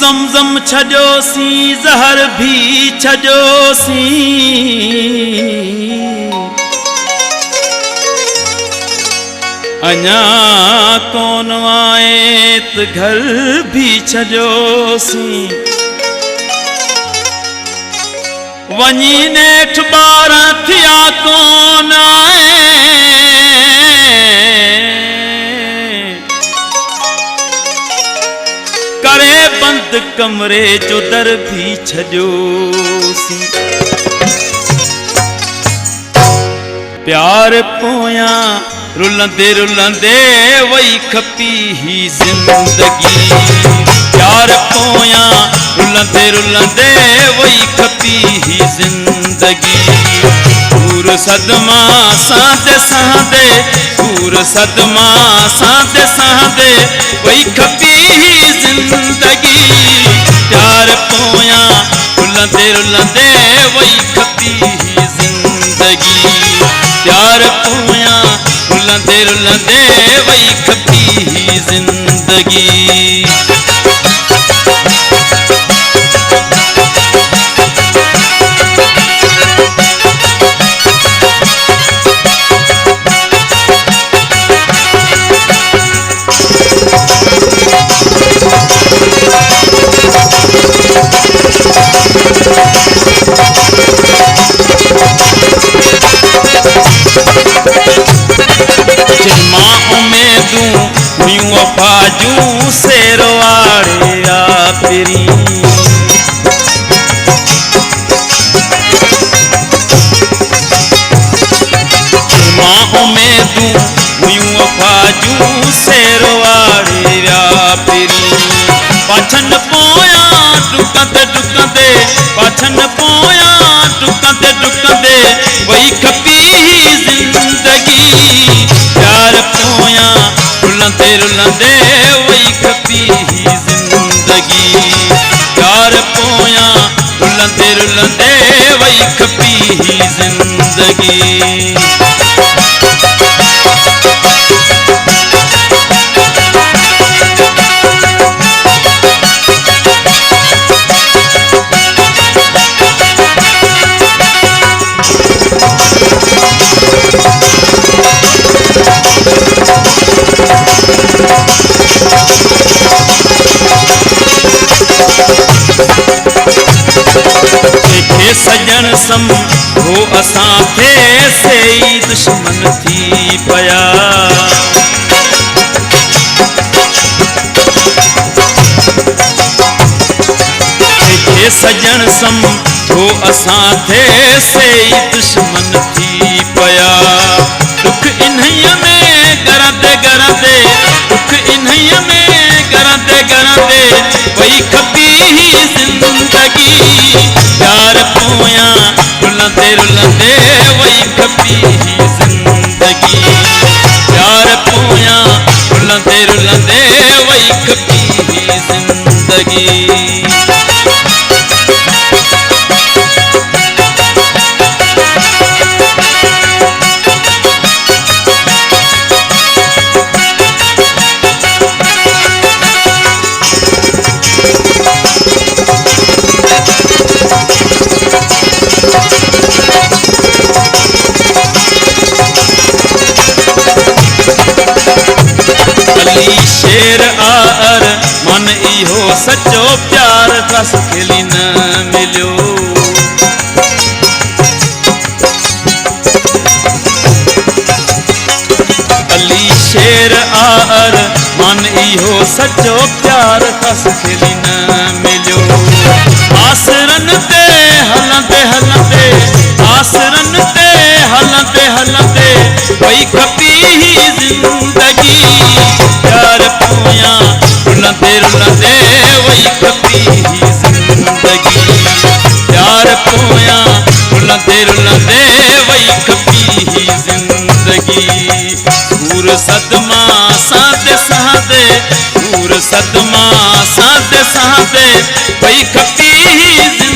ज़मज़म छॾियोसीं ज़हर भी छॾियोसीं अञा कोन आए त घर भी छॾियोसीं वञी नेठ 12 थिया कोन आए करे बंद कमरे जो दर भी छॾियोसीं प्यार पोयां रुलंदे रुलंदे वही खपी ही जिंदगी प्यार पोयां रुलंदे रुलंदे वही खपी ही जिंदगी पूर सदमा सादे सादे पूर सदमा सादे सादे वही खपी ही जिंदगी प्यार पोयां रुलंदे रुलंदे वही खपी ही जिंदगी प्यार पोयां रुलंदे रुलंदे वही खपी ही जिंदगी वफाजूं से रोआड़े आखिरी मां उम्मीदूं हुयूं वफाजूं से रोआड़े आखिरी पाछन पोयां डुकंदे डुकंदे पाछन पोयां डुकंदे डुकंदे वही खपी जिंदगी प्यार पोयां रुलंदे रुलंदे वही खपी ही जिंदगी प्यार पोयां रुलंदे रुलंदे वही खपी ही जिंदगी सजन सम हो असां थे से दुश्मन थी पया सजन सम हो असां थे से दुश्मन थी पया दुख इन्हीअ में गरंदे गरंदे दुख इन्हीअ में गरंदे गरंदे वही खपी ही जिंदगी प्यार पोयां रुलंदे रुलंदे वही खपी ही जिंदगी प्यार पोयां रुलंदे रुलंदे वही खपी ही जिंदगी शेर आर मन इहो सच्चो प्यार खसखेली न मिलियो अली शेर आर मन इहो सच्चो प्यार खसखेली न मिलियो आसरन ते हलंदे हलंदे आसरन ते हलंदे हलंदे वही खपी ही जिंदगी प्यार पोयां रुलंदे रुलंदे वही खपी ही जिंदगी प्यार पोयां रुलंदे रुलंदे वही खपी ही जिंदगी पूर सदमा सादे सादे पूर सदमा सादे सादे वही खपी ही